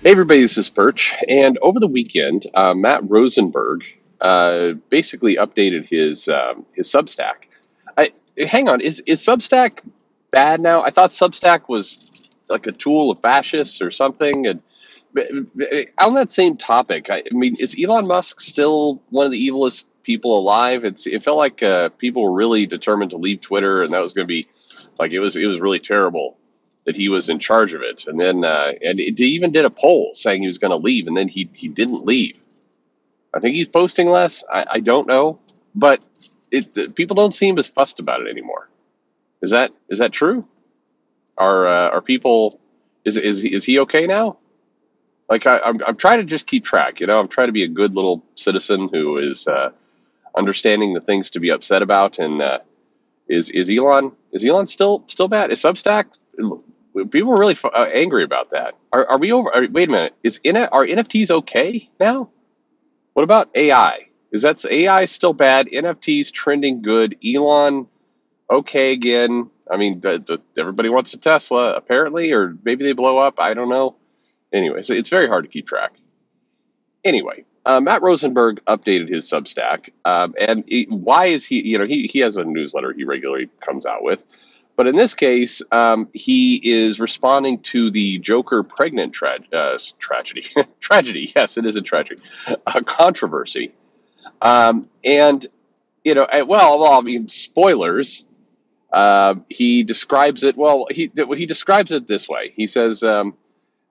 Hey everybody, this is Perch, and over the weekend, Matt Rosenberg basically updated his Substack. Hang on, is Substack bad now? I thought Substack was like a tool of fascists or something. And on that same topic, I mean, is Elon Musk still one of the evilest people alive? It felt like people were really determined to leave Twitter, and that was going to be like it was really terrible that he was in charge of it. And then and it even did a poll saying he was going to leave, and then he didn't leave. I think he's posting less. I don't know, but people don't seem as fussed about it anymore. Is that true? Are people is he okay now? Like I'm trying to just keep track. I'm trying to be a good little citizen who is understanding the things to be upset about. And is Elon still bad? Is Substack? People are really angry about that. Are we over? Wait a minute. Are NFTs okay now? What about AI? Is AI still bad? NFTs trending good. Elon okay again. I mean, everybody wants a Tesla apparently, or maybe they blow up. I don't know. Anyways, it's very hard to keep track. Anyway, Matt Rosenberg updated his Substack, and why is he? He has a newsletter he regularly comes out with, but in this case, he is responding to the Joker pregnant tragedy. Tragedy, yes, it is a tragedy, a controversy, and I mean, spoilers. He describes it well. He describes it this way. He says.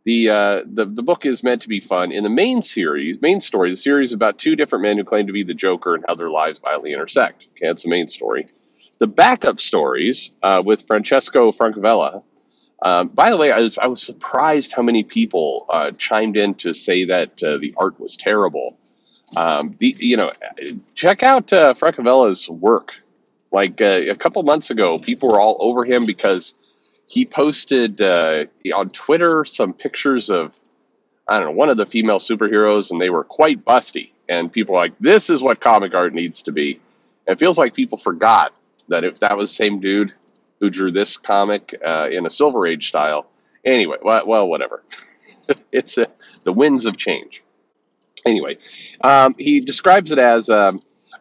The book is meant to be fun. In the main story, the series is about two different men who claim to be the Joker and how their lives violently intersect. Okay, that's the main story. The backup stories with Francesco Francavilla. By the way, I was surprised how many people chimed in to say that the art was terrible. Check out Francavilla's work. Like a couple months ago, people were all over him because he posted on Twitter some pictures of, I don't know, one of the female superheroes, and they were quite busty. And people were like, this is what comic art needs to be. And it feels like people forgot that if that was the same dude who drew this comic in a Silver Age style. Anyway, well whatever. It's the winds of change. Anyway, he describes it as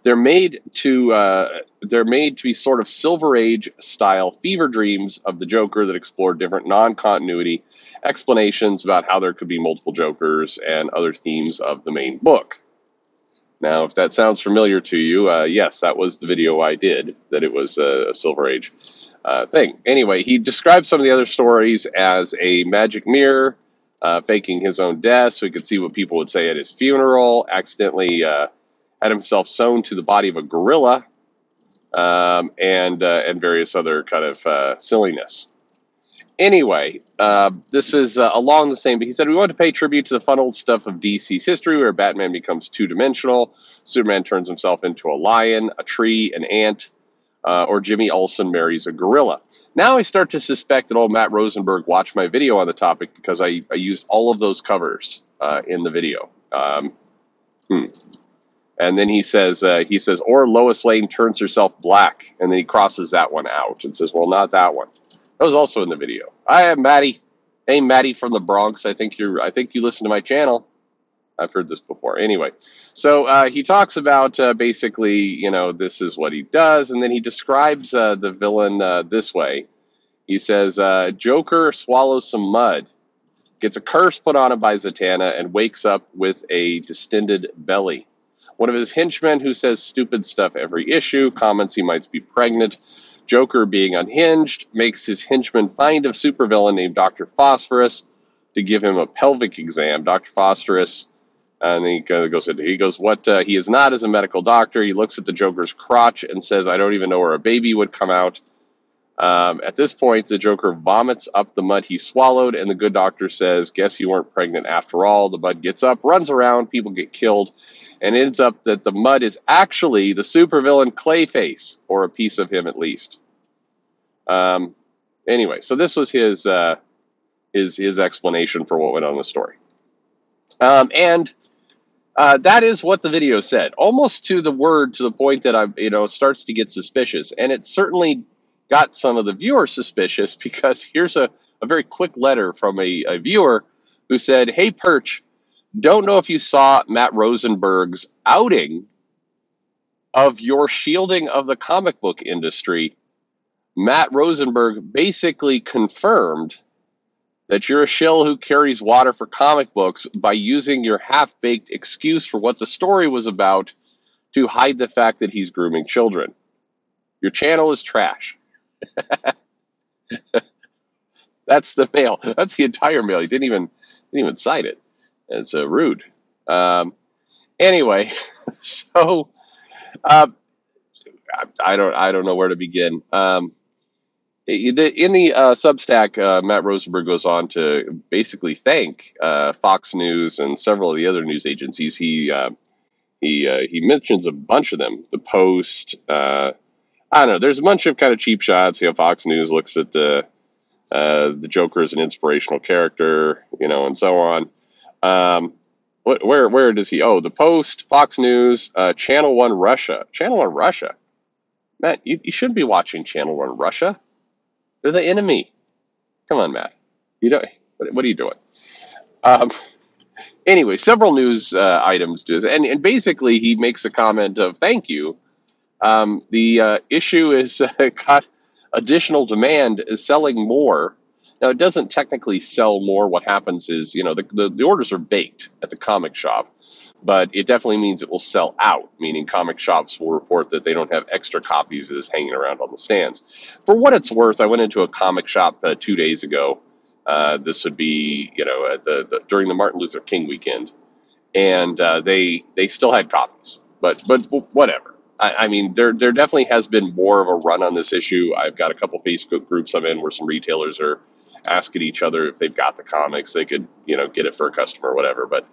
they're made to be sort of Silver Age style fever dreams of the Joker that explore different non-continuity explanations about how there could be multiple Jokers and other themes of the main book. Now, if that sounds familiar to you, yes, that was the video I did, that it was a Silver Age thing. Anyway, he describes some of the other stories as a magic mirror, faking his own death so he could see what people would say at his funeral, accidentally had himself sewn to the body of a gorilla, and various other kind of silliness. Anyway, this is along the same. But he said we want to pay tribute to the fun old stuff of DC's history, where Batman becomes two-dimensional, Superman turns himself into a lion, a tree, an ant, or Jimmy Olsen marries a gorilla. Now I start to suspect that old Matt Rosenberg watched my video on the topic because I used all of those covers in the video. And then he says, or Lois Lane turns herself black, and then he crosses that one out and says, well, not that one. That was also in the video. I am Maddie. Hey, Maddie from the Bronx. I think you listen to my channel. I've heard this before. Anyway, so he talks about basically, this is what he does, and then he describes the villain this way. He says, Joker swallows some mud, gets a curse put on him by Zatanna, and wakes up with a distended belly. One of his henchmen, who says stupid stuff every issue, comments he might be pregnant. Joker, being unhinged, makes his henchman find a supervillain named Dr. Phosphorus to give him a pelvic exam. Dr. Phosphorus, and then he goes, what he is not as a medical doctor. He looks at the Joker's crotch and says, I don't even know where a baby would come out. At this point, the Joker vomits up the mud he swallowed, and the good doctor says, guess you weren't pregnant after all. The mud gets up, runs around, people get killed, and it ends up that the mud is actually the supervillain Clayface, or a piece of him at least. Anyway, so this was his explanation for what went on in the story. And that is what the video said, almost to the word, to the point that it starts to get suspicious. And it certainly got some of the viewers suspicious, because here's a very quick letter from a viewer who said, "Hey, Perch, don't know if you saw Matt Rosenberg's outing of your shielding of the comic book industry. Matt Rosenberg basically confirmed that you're a shill who carries water for comic books by using your half-baked excuse for what the story was about to hide the fact that he's grooming children. Your channel is trash." That's the mail. That's the entire mail. He didn't even cite it. It's rude. Anyway, so uh, I don't know where to begin. In the Substack, Matt Rosenberg goes on to basically thank Fox News and several of the other news agencies. He mentions a bunch of them. The Post. I don't know. There's a bunch of kind of cheap shots. Fox News looks at the Joker as an inspirational character, and so on. Where does he? Oh, the Post, Fox News, Channel One Russia. Channel One Russia. Matt, you shouldn't be watching Channel One Russia. They're the enemy. Come on, Matt. You don't. What are you doing? Anyway, several news items do, and basically he makes a comment of thank you. The issue is got additional demand is selling more. Now it doesn't technically sell more. What happens is the orders are baked at the comic shop, but it definitely means it will sell out, meaning comic shops will report that they don't have extra copies that is hanging around on the stands. For what it's worth, I went into a comic shop 2 days ago. This would be, during the Martin Luther King weekend, and they still had copies, but whatever. I mean, there definitely has been more of a run on this issue. I've got a couple Facebook groups I'm in where some retailers are asking each other if they've got the comics, they could, get it for a customer or whatever. But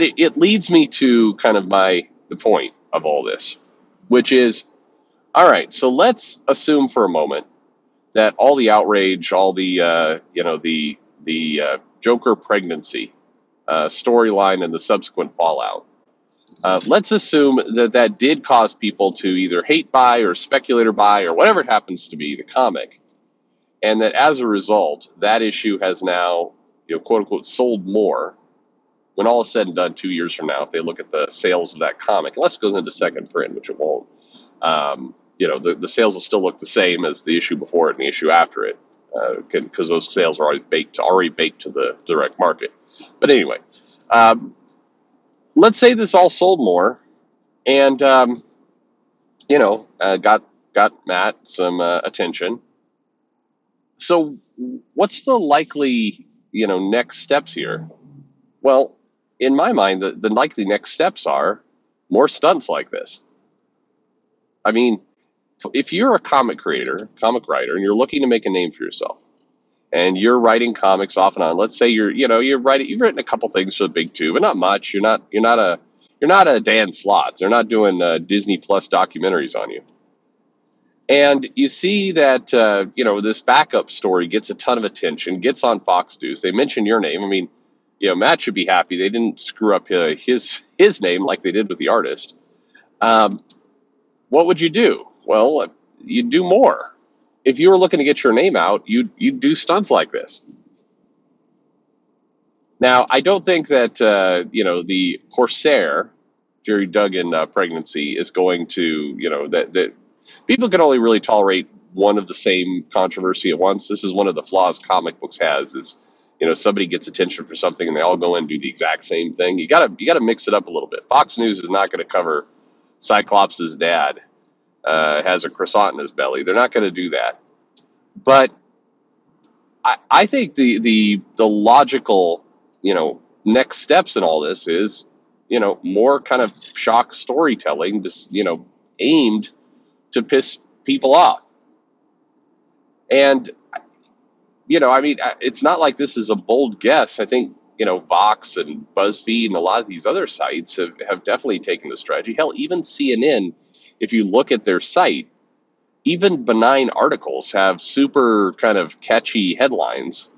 it leads me to kind of the point of all this, which is, all right, so let's assume for a moment that all the outrage, all the Joker pregnancy storyline and the subsequent fallout, let's assume that did cause people to either hate buy or speculator buy or whatever it happens to be the comic, and that as a result, that issue has now, quote unquote, sold more. When all is said and done, 2 years from now, if they look at the sales of that comic, unless it goes into second print, which it won't, the sales will still look the same as the issue before it and the issue after it, because those sales are already baked to the direct market. But anyway, let's say this all sold more, and got Matt some attention. So, what's the likely next steps here? Well, in my mind, the likely next steps are more stunts like this. I mean, if you're a comic writer, and you're looking to make a name for yourself, and you're writing comics off and on, let's say you've written a couple things for the big two, but not much. You're not a Dan Slott. They're not doing Disney Plus documentaries on you. And you see that this backup story gets a ton of attention, gets on Fox News. They mention your name. I mean, Matt should be happy they didn't screw up his name like they did with the artist. What would you do? Well, you'd do more. If you were looking to get your name out, you'd do stunts like this. Now, I don't think that the Corsair Jerry Duggan pregnancy is going to that people can only really tolerate one of the same controversy at once. This is one of the flaws comic books has is. Somebody gets attention for something and they all go in and do the exact same thing. You gotta mix it up a little bit. Fox News is not going to cover Cyclops' dad has a croissant in his belly. They're not going to do that. But I think the logical next steps in all this is more kind of shock storytelling, just aimed to piss people off. And it's not like this is a bold guess. I think, Vox and BuzzFeed and a lot of these other sites have definitely taken the strategy. Hell, even CNN, if you look at their site, even benign articles have super kind of catchy headlines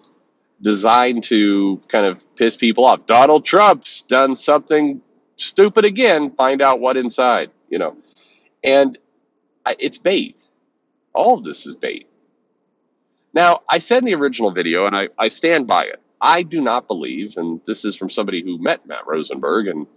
designed to kind of piss people off. Donald Trump's done something stupid again. Find out what inside, And it's bait. All of this is bait. Now, I said in the original video, and I stand by it, I do not believe, and this is from somebody who met Matt Rosenberg and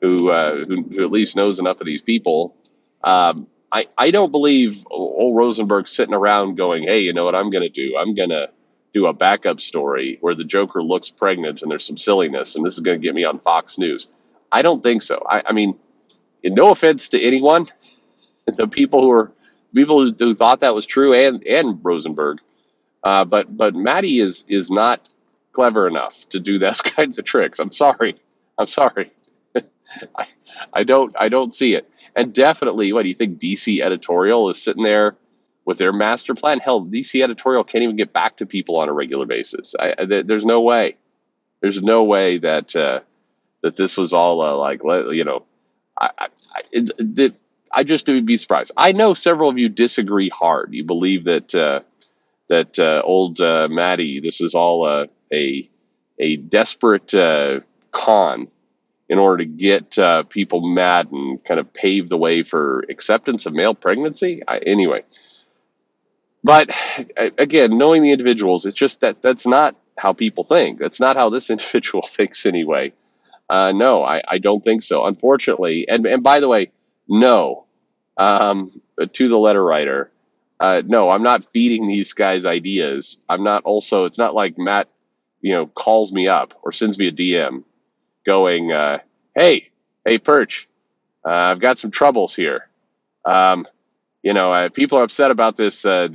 who at least knows enough of these people. I don't believe old Rosenberg sitting around going, hey, you know what I'm going to do? I'm going to do a backup story where the Joker looks pregnant and there's some silliness, and this is going to get me on Fox News. I don't think so. I mean, no offense to anyone, the people who thought that was true, and Rosenberg, but Maddie is not clever enough to do those kinds of tricks. I'm sorry. I'm sorry. I, I don't see it. And definitely, what do you think? DC editorial is sitting there with their master plan. Hell, DC editorial can't even get back to people on a regular basis. There's no way. There's no way that that this was all I I, I just would be surprised. I know several of you disagree hard. You believe that old Maddie, this is all a desperate con in order to get people mad and kind of pave the way for acceptance of male pregnancy. Anyway, but again, knowing the individuals, it's just that's not how people think. That's not how this individual thinks anyway. No, I don't think so. Unfortunately, and by the way, no, to the letter writer, no, I'm not feeding these guys ideas. I'm not also. It's not like Matt, calls me up or sends me a DM going, hey, Perch, I've got some troubles here. People are upset about this. I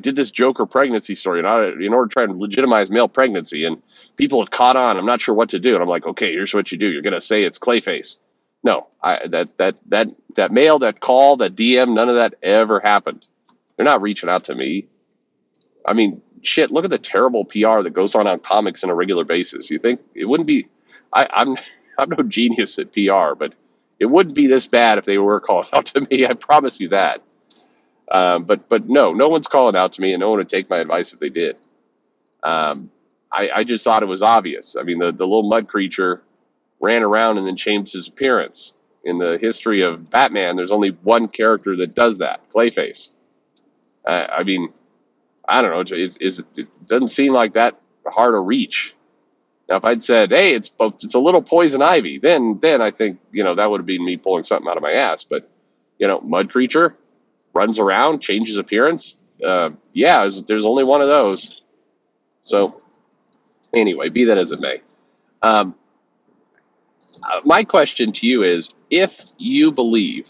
did this Joker pregnancy story in order to try and legitimize male pregnancy, and people have caught on. I'm not sure what to do, and I'm like, okay, here's what you do. You're gonna say it's Clayface. No, that mail, that call, that DM, none of that ever happened. They're not reaching out to me. I mean, shit. Look at the terrible PR that goes on comics on a regular basis. You think it wouldn't be? I'm no genius at PR, but it wouldn't be this bad if they were calling out to me. I promise you that. But no one's calling out to me, and no one would take my advice if they did. I just thought it was obvious. I mean, the little mud creature ran around and then changed his appearance. In the history of Batman, there's only one character that does that, Clayface. I mean, I don't know. It doesn't seem like that hard a reach. Now, if I'd said, "Hey, it's a little poison ivy," then I think that would have been me pulling something out of my ass. But mud creature runs around, changes appearance. Yeah, there's only one of those. So anyway, be that as it may. My question to you is, if you believe,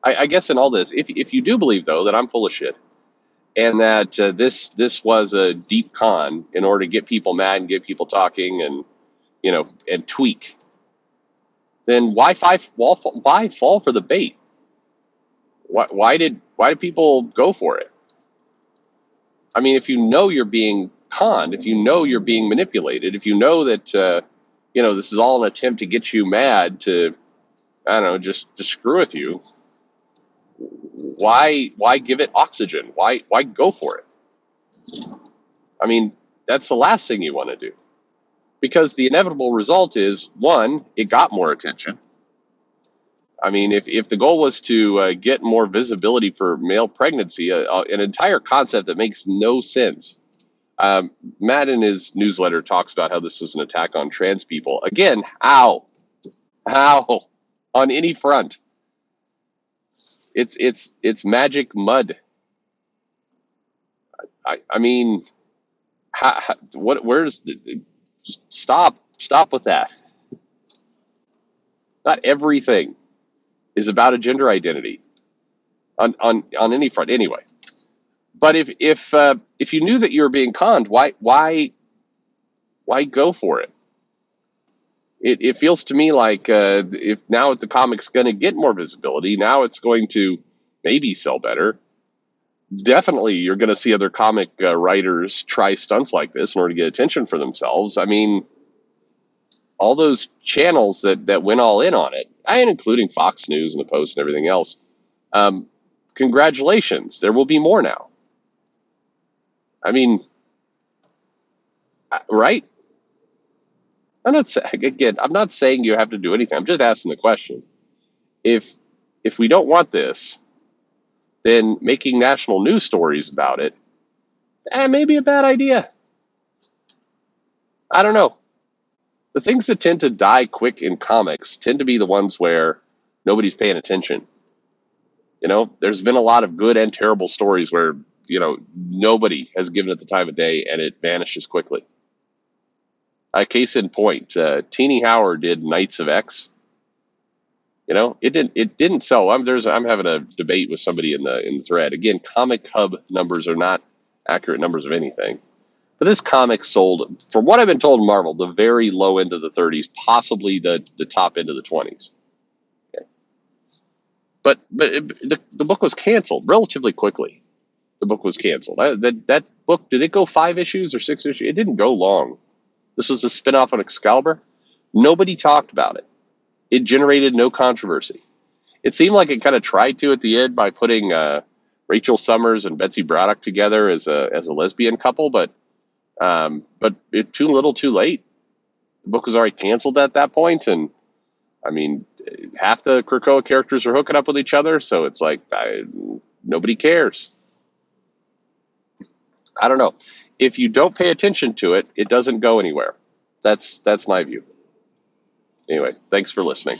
I guess in all this, if you do believe though that I'm full of shit, and that this was a deep con in order to get people mad and get people talking and and tweak, then why fall for the bait? Why did people go for it? I mean, if you know you're being conned, if you know you're being manipulated, if you know that this is all an attempt to get you mad, to I don't know, just to screw with you, why give it oxygen? Why go for it? I mean, that's the last thing you want to do, because the inevitable result is, one, it got more attention. I mean, if the goal was to get more visibility for male pregnancy, an entire concept that makes no sense. Matt in his newsletter talks about how this was an attack on trans people. Again, how on any front? It's magic mud. I mean, where's stop with that? Not everything is about a gender identity on any front, anyway. But if you knew that you were being conned, why go for it? It feels to me like if now the comic's going to get more visibility, now it's going to maybe sell better. Definitely, you're going to see other comic writers try stunts like this in order to get attention for themselves. I mean, all those channels that went all in on it, and including Fox News and the Post and everything else, congratulations. There will be more now. I mean, right? I'm not saying you have to do anything. I'm just asking the question. If we don't want this, then making national news stories about it may be a bad idea. I don't know. The things that tend to die quick in comics tend to be the ones where nobody's paying attention. There's been a lot of good and terrible stories where, nobody has given it the time of day and it vanishes quickly. Case in point, Teeny Howard did Knights of X. It didn't sell. I'm having a debate with somebody in the thread. Again, Comic Hub numbers are not accurate numbers of anything. But this comic sold, from what I've been told, Marvel, the very low end of the 30s, possibly the top end of the 20s. Okay. But the book was canceled relatively quickly. The book was canceled. That book, did it go 5 issues or 6 issues? It didn't go long. This was a spinoff on Excalibur. Nobody talked about it. It generated no controversy. It seemed like it kind of tried to at the end by putting Rachel Summers and Betsy Braddock together as a lesbian couple, but it too little, too late. The book was already canceled at that point, and I mean, half the Krakoa characters are hooking up with each other, so it's like nobody cares. I don't know. If you don't pay attention to it, it doesn't go anywhere. That's my view. Anyway, thanks for listening.